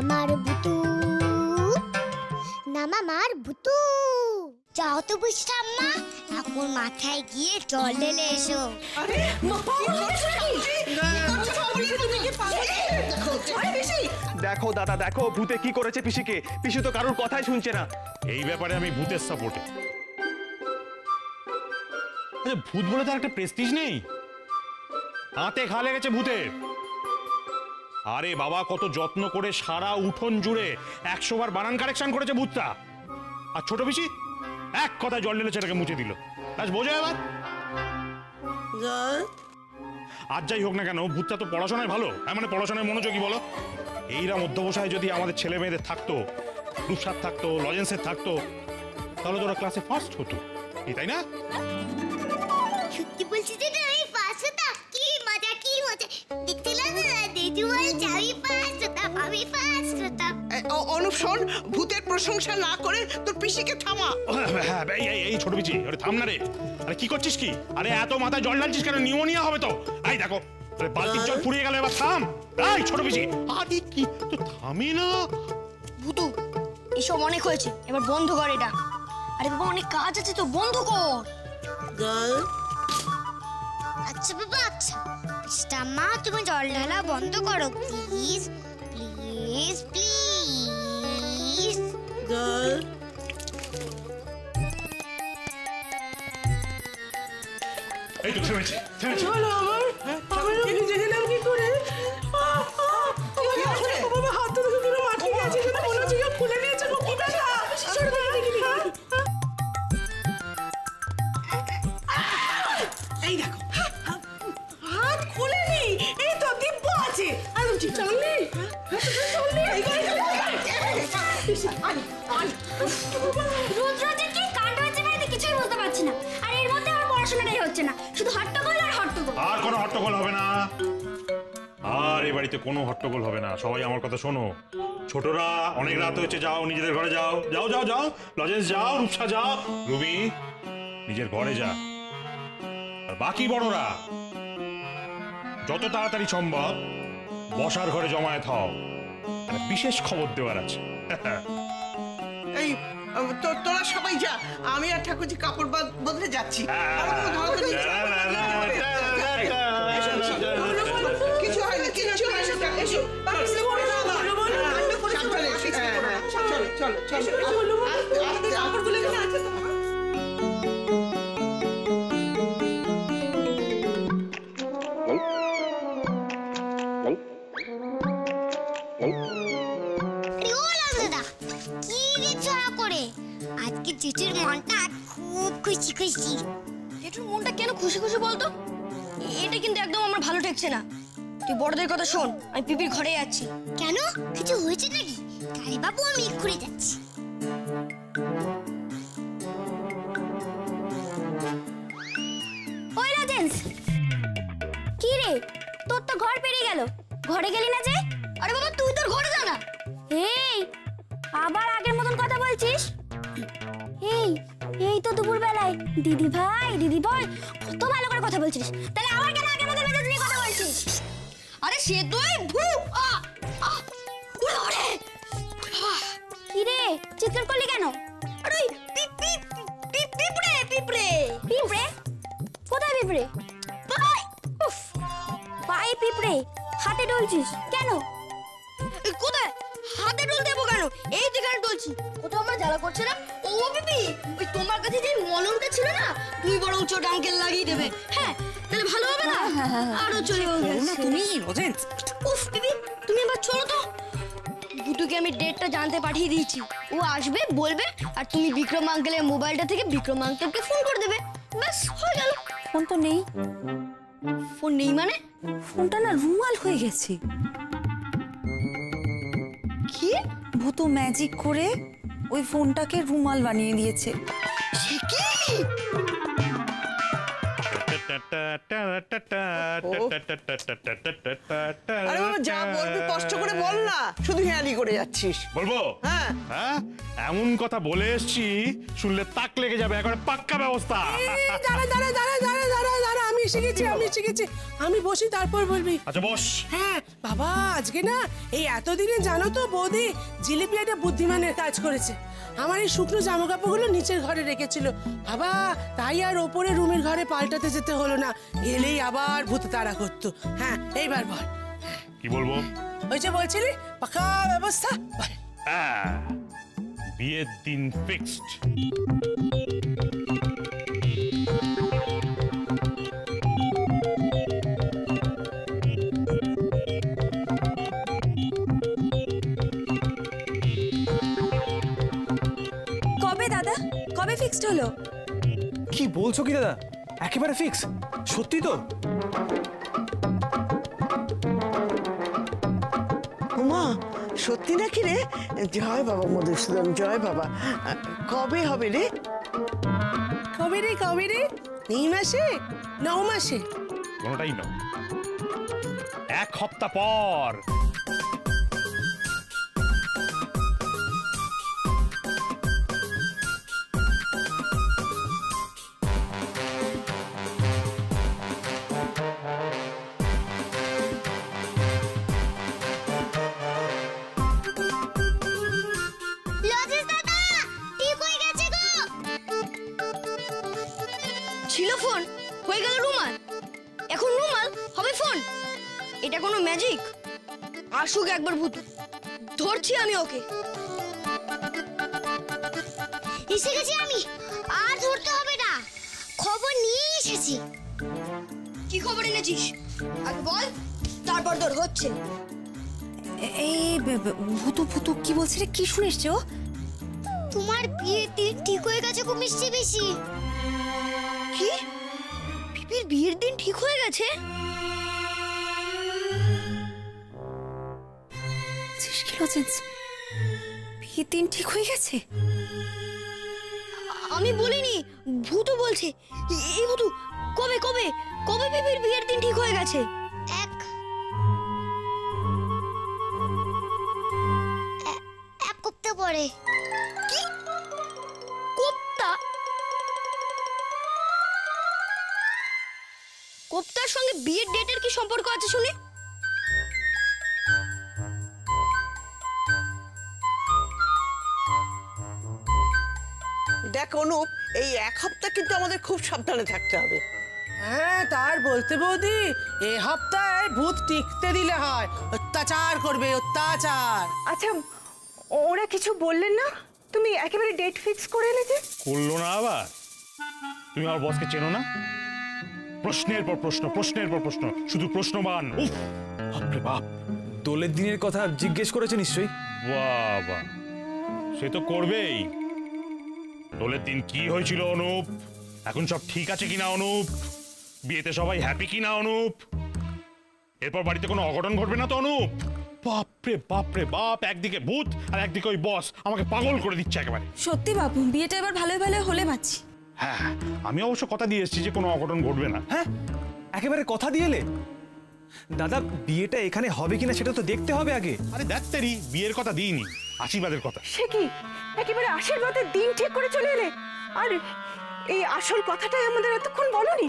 মামার ভুতু না মামার ভুতু। যাও তো বুঝি ঠাম্মা, এখন মাথায় গিয়ে জল ঢেলে এসো। দেখো দাদা দেখো, ভূতে কি করেছে পিসিকে। পিসি তো কারোর কথাই শুনছে না। এই ব্যাপারে আমি ভূতের সাপোর্টে। আচ্ছা, ভূত বলে তার একটা প্রেস্টিজ নেই? হাতে খা লেগেছে ভূতের। আরে বাবা, কত যত্ন করে সারা উঠোন জুড়ে 100 বার বানান কারেকশন করেছে ভূতটা। আর ছোট পিসি এক কথায় জল ঢেলে সেটাকে মুছে দিল। বোঝো এবার। আর যাই হোক না কেন, ভূতটা তো পড়াশোনায় ভালো, মানে পড়াশোনায় মনোযোগী বলো। এইরা মধ্যবসায় যদি আমাদের ছেলে মেয়েদের থাকতো, রূপসার থাকতো, লজেন্সের থাকতো, তাহলে তো ওরা ক্লাসে ফার্স্ট হতো, তাই না? সত্যি বলছি যে আমি ফার্স্ট হতাম। কি মজা কি মজা। দেখছিলাম দিদি বলছে আমি ফার্স্ট হতাম, আমি ফার্স্ট হতাম। অনুপ শোন, ভূতের প্রশংসা না করে তোর পিসিকে থামা। হ্যাঁ, এই ছোট পিসি, ওরে থাম না রে। আরে কি করছিস কি? আরে এত মাথায় জল ঢালছিস কেন? নিউমোনিয়া হবে তো। এই দেখো, বালতির জল ফুরিয়ে গেল, এবার থাম। এই ছোট পিসি, আরে কি তো থামি না। ভূতু, এসব অনেক হয়েছে, এবার বন্ধ কর এটা। আরে বাবা, অনেক কাজ আছে তো, বন্ধ কর। আচ্ছা বাবা, আচ্ছা ঠাম্মা, তুমি জল ঢালা বন্ধ করো প্লিজ প্লিজ প্লিজ। এই তো থেমেছে। ভিজে গেলাম কি করে? হাত তো পুরো মাটি গেছে, মনে হচ্ছে খুলে নিয়েছে। কি ব্যথা? এই দেখো, হাত খুলেনি। এই তো দিব্য আছে। আরে চলনি রোজ কি কাণ্ড হচ্ছে বাড়িতে, কিছুই বুঝতে পারছি না। আর এর মধ্যে আমার পড়াশোনাটাই হচ্ছে না, শুধু হট্টগোল আর হট্টগোল। আর কোনো হট্টগোল হবে না। আর এই বাড়িতে কোনো হট্টগোল হবে না। সবাই আমার কথা শোনো। ছোটরা, অনেক রাত হয়েছে, যাও নিজেদের ঘরে যাও। যাও যাও যাও, লজেন্স যাও, রূপসা যাও, রুবি নিজের ঘরে যা। আর বাকি বড়রা যত তাড়াতাড়ি সম্ভব বসার ঘরে জমায়েত হও, বিশেষ খবর দেওয়ার আছে। এই তোরা সবাই যা, আমি আর ঠাকুরজি কাপড় বদলে যাচ্ছি। কিছু হয় না, কিছু হয় না। এসো, চলো চলো চলো, কাপড়গুলো এখানে আছে তো। আজকে চিঠির মনটা খুব খুশি খুশি। জেঠুর মনটা কেন খুশি খুশি বলতো? এটা কিন্তু একদম আমার ভালো ঠেকছে না। তুই বড়দের কথা শোন, আমি পিপির ঘরে যাচ্ছি। কেন, কিছু হয়েছে নাকি? কালী বাবু, আমি এক্ষুনি যাচ্ছি। ওই রাজেন্স, কি রে, তোর তো ঘর পেরিয়ে গেল, ঘরে গেলি না যে? আরে বাবা, তুই তোর ঘরে যা না। এই আবার আগের মতন কথা বলছিস? এই তো দুপুর বেলায় দিদি ভাই কত ভালো করে কথা বলছিস, তাহলে আবার কেন আগের মতন মেজাজ নিয়ে কথা বলছিস? আরে সে তুই কি রে, চিৎকার করলি কেন? আরে পিঁপড়ে পিঁপড়ে পিঁপড়ে, কোথায় পিঁপড়ে? পায়ে পিঁপড়ে, হাতে ডলছিস কেন? কোথায় হাতে ডল দেবো কেন? এই যেখানে ডলছি, কোথাও আমার জ্বালা করছে না? ও পিপি, ওই তোমার কাছে যে মলমটা ছিল না, তুমি বরং ছোট আঙ্কেল লাগিয়ে দেবে। হ্যাঁ, তাহলে ভালো হবে না? আরো চলে না তুমি রোজেন্স। উফ পিপি, তুমি এবার চলো তো। ভুতুকে আমি ডেটটা জানতে পাঠিয়ে দিয়েছি, ও আসবে বলবে, আর তুমি বিক্রম আঙ্কেলের মোবাইলটা থেকে বিক্রম আঙ্কেলকে ফোন করে দেবে, ব্যাস হয়ে গেল। ফোন তো নেই। ফোন নেই মানে? ফোনটা না রুমাল হয়ে গেছে। কি? ভূতো ম্যাজিক করে ওই ফোনটাকে রুমাল বানিয়ে দিয়েছে। আরে বাবা, যা বলবি স্পষ্ট করে বল না, শুধু হেয়ালি করে যাচ্ছিস। বলবো? হ্যাঁ। হ্যাঁ, এমন কথা বলে এসছি শুনলে তাক লেগে যাবে, একবারে পাক্কা ব্যবস্থা। দাঁড়া দাঁড়া দাঁড়া দাঁড়া দাঁড়া দাঁড়া, আমি শিখেছি আমি শিখেছি। আমি বসি তারপর বলবি। আচ্ছা বস। হ্যাঁ বাবা, আজকে না এই এতদিনে জানো তো বৌদি জিলিপি একটা বুদ্ধিমানের কাজ করেছে। আমার এই শুকনো জামা কাপড়গুলো নিচের ঘরে রেখেছিল বাবা, তাই আর ওপরে রুমের ঘরে পাল্টাতে যেতে হলো না, গেলেই আবার ভূত তাড়া করতো। হ্যাঁ এইবার বল কি বলবো? ওই যে বলছিলি পাকা ব্যবস্থা বল। বিয়ের দিন ফিক্সড। কবে দাদা, কবে ফিক্সড হলো? কি বলছো কি দাদা, একেবারে ফিক্স? সত্যি তো? উমা, সত্যি নাকি রে? জয় বাবা মধুসূদন, জয় বাবা। কবে হবে রে? কবে রে কবে রে? এই মাসে? 9 মাসে? কোনোটাই না, 1 সপ্তাহ পর। লজেস দাদা ঠিক হয়ে গেছে গো। ছিল ফোন, হয়ে গেল রুমাল, এখন রুমাল হবে ফোন। এটা কোনো ম্যাজিক? আসুক একবার ভূত, ধরছি আমি ওকে। এসে গেছি আমি, আর ধরতে হবে না, খবর নিয়ে এসেছি। কি খবর এনেছিস আগে বল, তারপর তোর হচ্ছে। এই ভুতু ভুতু কি বলছে রে, কি শুনে এসছে ও? তোমার বিয়ের দিন ঠিক হয়ে গেছে গো মিষ্টি বেশি। কি? পিপির বিয়ের দিন ঠিক হয়ে গেছে? কি লজেন্স, বিয়ের দিন ঠিক হয়ে গেছে? আমি বলিনি, ভূতু বলছে। এই ভূতু, কবে কবে কবে পিপির বিয়ের দিন ঠিক হয়ে গেছে? এক সপ্তাহ পরে। কি? কোপ্তা? কোপ্তার সঙ্গে বিয়ের ডেটের কি সম্পর্ক আছে শুনি? দেখ অনুপ, এই 1 সপ্তাহ কিন্তু আমাদের খুব সাবধানে থাকতে হবে। হ্যাঁ তার বলতে বৌদি, এ হপ্তাহে ভূত টিকতে দিলে হয়, অত্যাচার করবে অত্যাচার। আচ্ছা ওরা কিছু বললেন না? তুমি একেবারে ডেট ফিক্স করে এলে যে? করলো না আবার? তুমি আমার বসকে চেনো না? প্রশ্নের পর প্রশ্ন, প্রশ্নের পর প্রশ্ন, শুধু প্রশ্নবান। উফ, বাপরে বাপ। দোলের দিনের কথা জিজ্ঞেস করেছে নিশ্চয়ই। বাবা, সে তো করবেই। দোলের দিন কি হয়েছিল অনুপ? এখন সব ঠিক আছে কিনা অনুপ? বিয়েতে সবাই হ্যাপি কিনা অনুপ? এরপর বাড়িতে কোনো অঘটন ঘটবে না তো অনুপ? বাপরে বাপরে বাপ, একদিকে ভূত আর একদিকে ওই বস আমাকে পাগল করে দিচ্ছে একেবারে। সত্যি বাবু, বিয়েটা এবার ভালোই ভালো হলে পাচ্ছি। হ্যাঁ, আমি অবশ্য কথা দিয়ে এসেছি যে কোনো অঘটন ঘটবে না। হ্যাঁ, একেবারে কথা দিয়ে এলে? দাদা, বিয়েটা এখানে হবে কিনা সেটা তো দেখতে হবে আগে। আরে দেখতেরি, বিয়ের কথা দিইনি, আশীর্বাদের কথা। সে কি, একেবারে আশীর্বাদের দিন ঠিক করে চলে এলে? আর এই আসল কথাটাই আমাদের এতক্ষণ বলনি?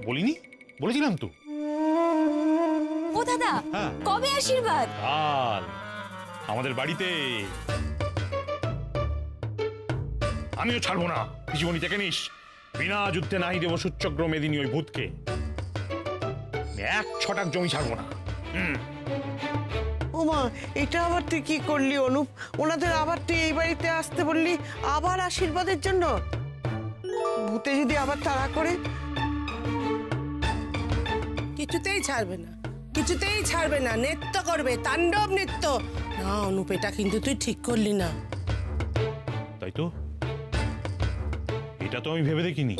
বলিনি? বলেছিলাম তো। ও দাদা, হ্যাঁ। কবে আশীর্বাদ? কাল আমাদের বাড়িতে। আমিও ছাড়বো না, জীবনী থেকে নিস, বিনা যুদ্ধে নাহি দেব সূচ্যগ্র মেদিনী ওই ভূতকে। 1 ছটাক জমি ছাড়বো না। ওমা, এটা আবার তুই কি করলি অনুপ? ওনাদের আবার তুই এই বাড়িতে আসতে বললি, আবার আশীর্বাদের জন্য? ভূতে যদি আবার তাড়া করে? কিছুতেই ছাড়বে না, কিছুতেই ছাড়বে না, নৃত্য করবে, তাণ্ডব নৃত্য। না অনুপ, এটা কিন্তু তুই ঠিক করলি না। তাই তো, এটা তো আমি ভেবে দেখিনি।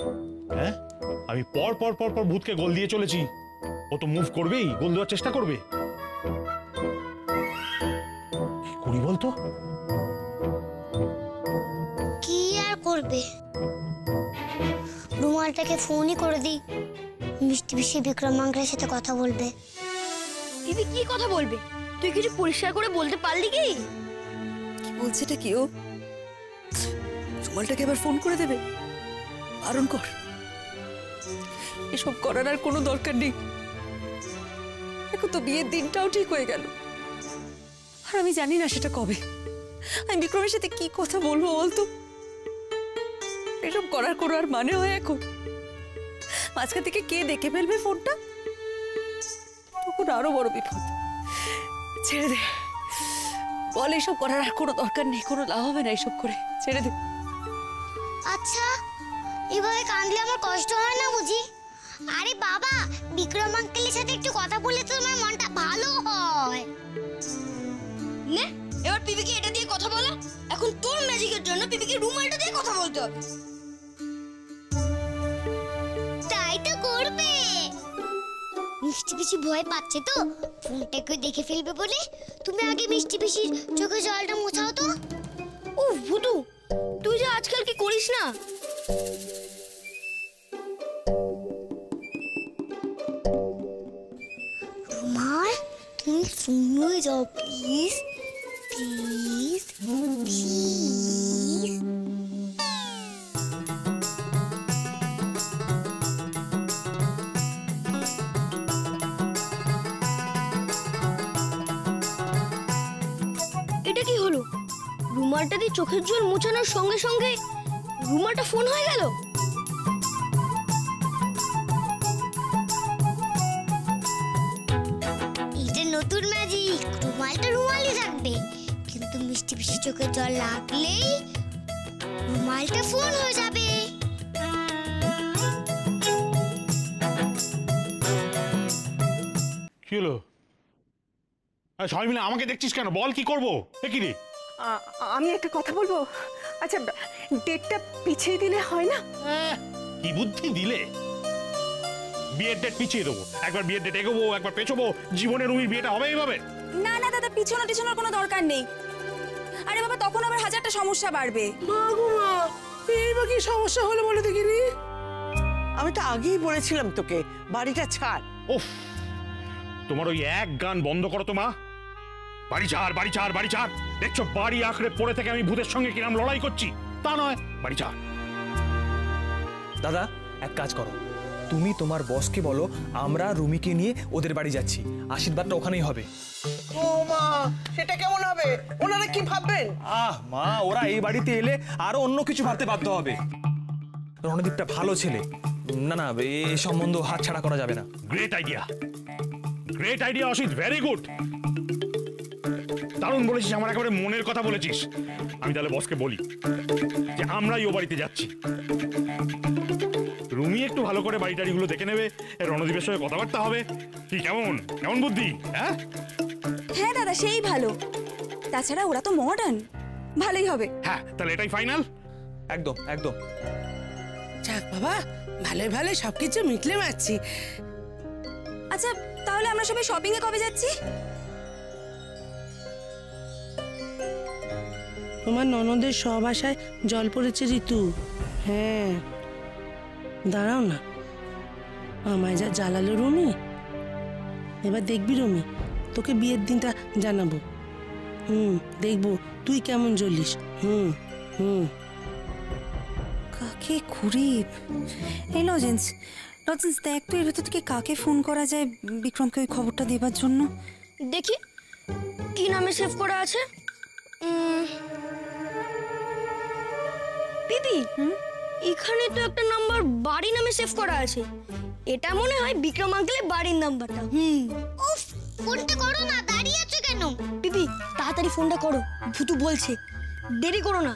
হ্যাঁ, আমি পর পর পর পর ভূতকে গোল দিয়ে চলেছি, ও তো মুভ করবেই, গোল দেওয়ার চেষ্টা করবে। কি করি বলতো? কি আর করবে, রুমালটাকে ফোনই করে দিই, মিষ্টি মিষ্টি বিক্রম মাংরের সাথে কথা বলবে। পিপি কি কথা বলবে? তুই কিছু পরিষ্কার করে বলতে পারলি কি? কি বলছে এটা কি ও? রুমালটাকে আবার ফোন করে দেবে? বারণ কর, এসব করার আর কোনো দরকার নেই। এখন তো বিয়ের দিনটাও ঠিক হয়ে গেল, আর আমি জানি না সেটা কবে। আমি বিক্রমের সাথে কি কথা বলবো বলতো? এসব করার কোনো আর মানে হয় এখন? মাঝখান থেকে কে দেখে ফেলবে ফোনটা, তখন আরো বড় বিপদ। ছেড়ে দে, বল এসব করার আর কোনো দরকার নেই, কোনো লাভ হবে না এসব করে, ছেড়ে দে। আচ্ছা, এভাবে কাঁদলে আমার কষ্ট হয় না বুঝি? আরে বাবা, বিক্রম আঙ্কেলের সাথে একটু কথা বলে তো আমার মনটা ভালো হয়। নে, এবার পিপিকে এটা দিয়ে কথা বলা। এখন তোর ম্যাজিকের জন্য পিপিকে রুমালটা দিয়ে কথা বলতে হবে। তাই তো করবে। মিষ্টি পিসি ভয় পাচ্ছে তো ফোনটাকে দেখে ফেলবে বলে। তুমি আগে মিষ্টি পিসির চোখে জলটা মোছাও তো। উফ ভুতু, তুই যে আজকাল কি করিস না। রুমাল, তুমি ফোন যাও প্লিজ প্লিজ প্লিজ। এটা কি হলো? রুমালটা দিয়ে চোখের জল মোছানোর সঙ্গে সঙ্গে রুমালটা ফোন হয়ে গেল। এটা নতুন ম্যাজিক। রুমালটা রুমালই থাকবে, কিন্তু মিষ্টি পিসি চোখে জল লাগলেই রুমালটা ফোন হয়ে যাবে। কি হলো? সবাই মিলে আমাকে দেখছিস কেন? বল কি করবো? কি রে? আমি একটা কথা বলবো। আচ্ছা, ডেটটা পিছিয়ে দিলে হয় না? কি বুদ্ধি দিলে! বিয়ের ডেট পিছিয়ে দেবো, একবার বিয়ের ডেট এগোবো, একবার পেছবো। জীবনে রুমির বিয়েটা হবে এইভাবে? না না দাদা, পিছনোর কোনো দরকার নেই। আরে বাবা, তখন আবার হাজারটা সমস্যা বাড়বে। মা গো মা, এইবার কি সমস্যা হলো বলে দেখিনি? আমি তো আগেই বলেছিলাম তোকে বাড়িটা ছাড়। উফ, তোমার ওই এক গান বন্ধ করো তো মা। বাড়ি ছাড়, বাড়ি ছাড়, বাড়ি ছাড়। দেখছো বাড়ি আঁকড়ে পড়ে থেকে আমি ভূতের সঙ্গে কিরম লড়াই করছি? তা নয়, বাড়ি ছাড়। দাদা, এক কাজ করো, তুমি তোমার বসকে বলো আমরা রুমিকে নিয়ে ওদের বাড়ি যাচ্ছি, আশীর্বাদটা ওখানেই হবে। ও মা, সেটা কেমন হবে? ওনারা কি ভাববেন? মা, ওরা এই বাড়িতে এলে আরো অন্য কিছু ভাবতে বাধ্য হবে। রণদীপটা ভালো ছেলে, না না, এই সম্বন্ধ হাতছাড়া করা যাবে না। Great idea, great idea Asit, very good. দারুণ বলেছিস, আমার একেবারে মনের কথা বলেছিস। আমি তাহলে বসকে বলি যে আমরাই ও বাড়িতে যাচ্ছি। রুমি একটু ভালো করে বাড়ি টাড়িগুলো দেখে নেবে, রণদীপের সঙ্গে কথাবার্তা হবে। কি, কেমন কেমন বুদ্ধি? হ্যাঁ হ্যাঁ দাদা, সেই ভালো। তাছাড়া ওরা তো মডার্ন, ভালোই হবে। হ্যাঁ, তাহলে এটাই ফাইনাল। একদম একদম। যাক বাবা, ভালো ভালো সবকিছু মিটলে মারছি। আচ্ছা, তাহলে আমরা সবাই শপিং এ কবে যাচ্ছি? তোমার ননদের সব আশায় জল পড়েছে ঋতু। হ্যাঁ, দাঁড়াও না, আমায় যা জ্বালালো রুমি। এবার দেখবি রুমি, তোকে বিয়ের দিনটা জানাবো। দেখবো তুই কেমন জ্বলিস। কাকে ঘুরি? এই লজেন্স, দেখ তো এর ভেতর থেকে কাকে ফোন করা যায় বিক্রমকে ওই খবরটা দেবার জন্য। দেখি কি নামে সেভ করা আছে। পিপি, এখানে তো একটা নাম্বার বাড়ি নামে সেভ করা আছে। এটা মনে হয় বিক্রম আঙ্কেলের বাড়ির নাম্বারটা। উফ, ফোনটা করো না, দাঁড়িয়ে আছো কেন? পিপি, তাড়াতাড়ি ফোনটা করো, ভুতু বলছে। দেরি করো না।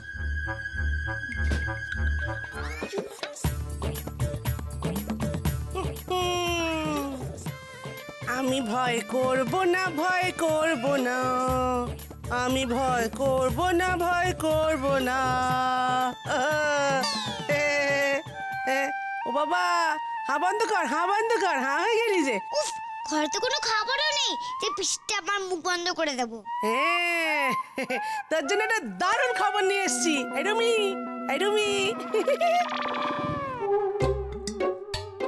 আমি ভয় করব না, ভয় করব না, আমি ভয় করব না, ভয় করব না। ও বাবা, হা বন্ধ কর, হা বন্ধ কর, হা হয়ে গেলি যে। উফ, ঘরে তো কোনো খাবারও নেই যে পিসটা আমার মুখ বন্ধ করে দেবো। হ্যাঁ, তার জন্য একটা দারুণ খবর নিয়ে এসেছি। এই রুমি, এই রুমি,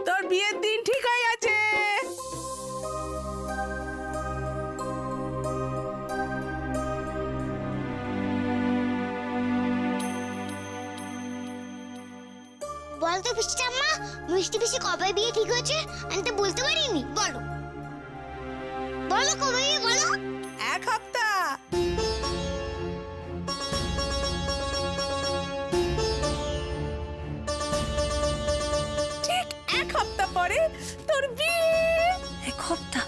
তোর বিয়ের দিন ঠিক হয়ে গেছে। তো পিসি ঠাম্মা, মিষ্টি পিসি কবে বিয়ে ঠিক হয়েছে? আমি তো বলতে পারিনি। বলো বলো কবে বিয়ে বলো। 1 সপ্তাহ। ঠিক 1 সপ্তাহ পরে তোর বিয়ে। 1 সপ্তাহ?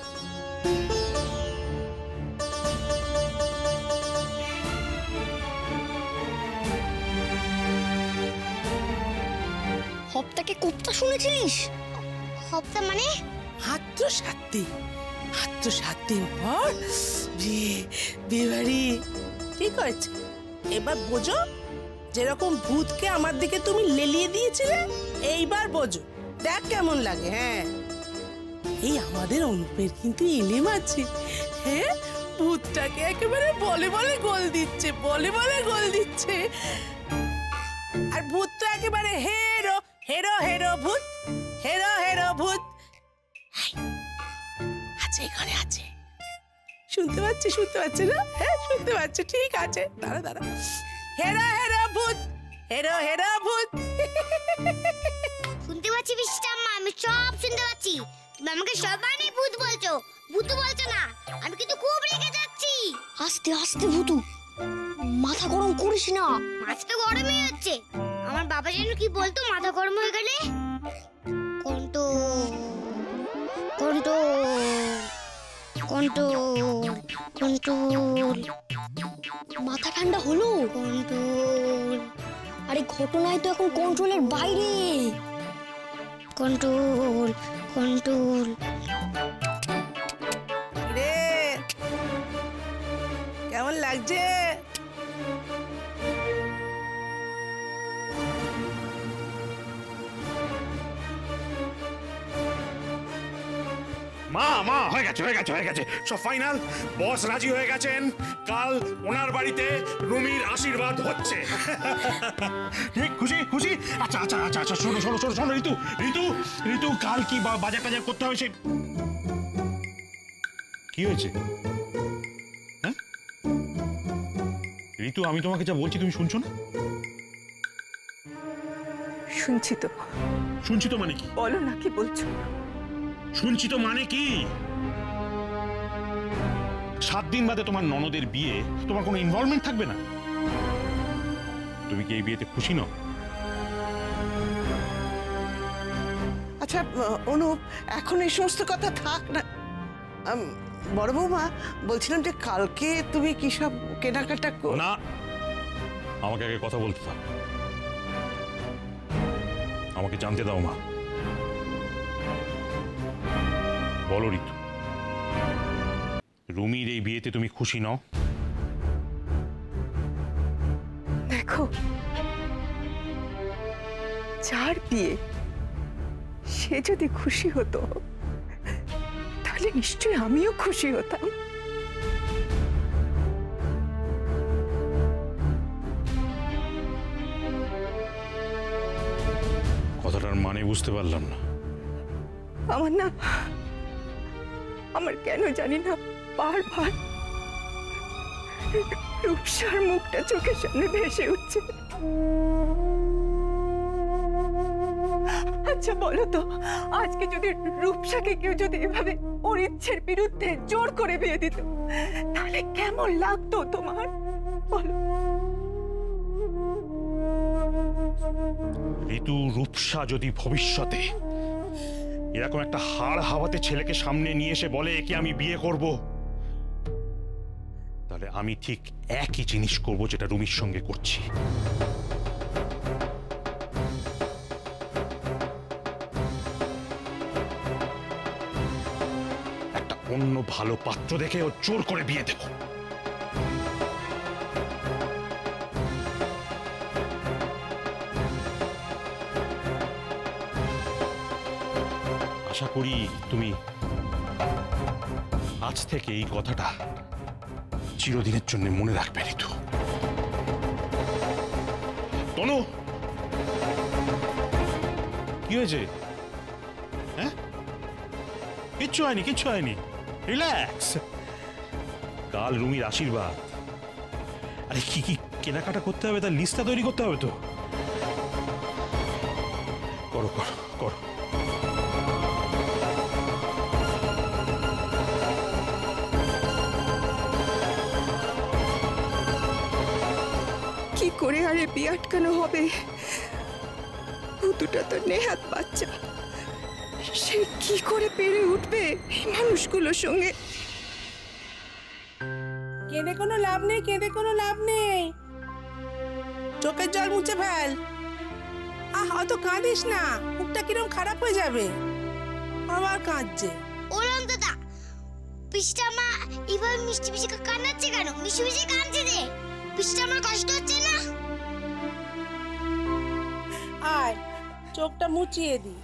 হপ্তাকে কোপ্তা শুনেছিলিস? হপ্তা মানে? মাত্র 7 দিন, মাত্র 7 দিন পর বিয়ে, বিয়ে বাড়ি ঠিক হয়েছে। এবার বোঝো, যেরকম ভূতকে আমার দিকে তুমি লেলিয়ে দিয়েছিলে, এইবার বোঝো দেখ কেমন লাগে। হ্যাঁ, এই আমাদের অনুপের কিন্তু এলেম আছে। হ্যাঁ, ভূতটাকে একেবারে বলে বলে গোল দিচ্ছে, বলে বলে গোল দিচ্ছে। আর ভূত তো একেবারে হেরো হেরো হেরো ভূত, হেরো হেরো ভূত। আছে, এখানে আছে, শুনতে পাচ্ছি, শুনতে পাচ্ছি না? হ্যাঁ, শুনতে পাচ্ছি, ঠিক আছে, দাঁড়া দাঁড়া। হেরো হেরো ভূত, হেরো হেরো ভূত। শুনতে পাচ্ছি পিসি ঠাম্মা, আমি সব শুনতে পাচ্ছি। তুমি আমাকে সবারই ভূত বলছো, ভূত বলছো না। আমি কিন্তু খুব রেগে যাচ্ছি। আস্তে আস্তে ভূতু, মাথা গরম করিস না। মাথা তো গরমই হচ্ছে। আমার বাবা যেন কি বলতো মাথা গরম হয়ে গেলে? কন্টো কন্টো কন্ট্রোল কন্ট্রোল। মাথা ঠান্ডা হলো? কন্ট্রোল। আরে ঘটনায় তো এখন কন্ট্রোলের বাইরে। Control control. রে, কেমন লাগছে? মা মা, হয়ে গেছে হয়ে গেছে হয়ে গেছে, সব ফাইনাল। বস রাজি হয়ে গেছেন, কাল ওনার বাড়িতে রুমির আশীর্বাদ হচ্ছে। ঠিক, খুশি খুশি? আচ্ছা আচ্ছা আচ্ছা আচ্ছা, শোনো শোনো শোনো শোনো ঋতু, ঋতু ঋতু, কাল কি বাজার টাজার করতে হবে সে? কি হয়েছে? হ্যাঁ ঋতু, আমি তোমাকে যা বলছি তুমি শুনছো না? শুনছি তো। শুনছি তো মানে কি? বলো না, কি বলছো? শুনছি তো মানে কি? 7 দিন বাদে তোমার ননদের বিয়ে, তোমার কোনো ইনভলভমেন্ট থাকবে না? তুমি কি এই বিয়েতে খুশি নও? আচ্ছা অনুপ, এখন এই সমস্ত কথা থাক না। বড় বৌমা, বলছিলাম যে কালকে তুমি কি সব কেনাকাটা না, আমাকে আগে কথা বলতে দাও, আমাকে জানতে দাও। মা বলো ঋতু, রুমির এই বিয়েতে তুমি খুশি নও? দেখো, যার বিয়ে সে যদি খুশি হতো, তাহলে নিশ্চয়ই আমিও খুশি হতাম। কথাটার মানে বুঝতে পারলাম না। আমার কেন জানি না বারবার রূপসার মুখটা চোখের সামনে ভেসে উঠছে। আচ্ছা বলো তো, আজকে যদি রূপসাকে কেউ যদি এভাবে ওর ইচ্ছের বিরুদ্ধে জোর করে বিয়ে দিত, তাহলে কেমন লাগতো তোমার? বলো। ঋতু, রূপসা যদি ভবিষ্যতে এরকম একটা হাড় হাওয়াতে ছেলেকে সামনে নিয়ে এসে বলে একে আমি বিয়ে করব, তাহলে আমি ঠিক একই জিনিস করব যেটা রুমির সঙ্গে করছি। একটা অন্য ভালো পাত্র দেখে ও জোর করে বিয়ে দেব। আশা করি তুমি আজ থেকে এই কথাটা চিরদিনের জন্য মনে রাখবে ঋতু। তনু, কি হয়েছে? হ্যাঁ, কিচ্ছু হয়নি, কিচ্ছু হয়নি, রিল্যাক্স। কাল রুমির আশীর্বাদ। আরে কি কি কেনাকাটা করতে হবে তার লিস্টটা তৈরি করতে হবে তো। করো করো করো। কি করে আরে বিয়ে আটকানো হবে? ভুতুটা তো নেহাত বাচ্চা, সে কি করে পেরে উঠবে এই মানুষগুলোর সঙ্গে? কেঁদে কোনো লাভ নেই, কেঁদে কোনো লাভ নেই, চোখের জল মুছে ফেল। অত কাঁদিস না, মুখটা কিরম খারাপ হয়ে যাবে। আবার কাঁদছে। ওরম দাদা, পিসটা মা এভাবে মিষ্টি পিসিকে কান্নাচ্ছে কেন? মিষ্টি পিসি কাঁদছে যে, পিসটা আমার কষ্ট হচ্ছে না? আয় চোখটা মুছিয়ে দি।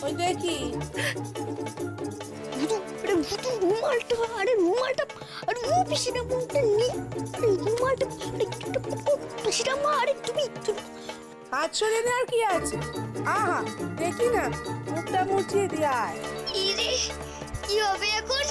ওই দেখি ভুতু, আরে ভুতু রুমালটা, আরে রুমালটা, আরে ও পিসিটা মুখটা নি, আরে রুমালটা, আরে পিসিটা মা, আরে তুমি হাত সরে নে, আর কি আছে। আহা দেখি না, মুখটা মুছিয়ে দি। আয় ইরে, কি হবে এখন?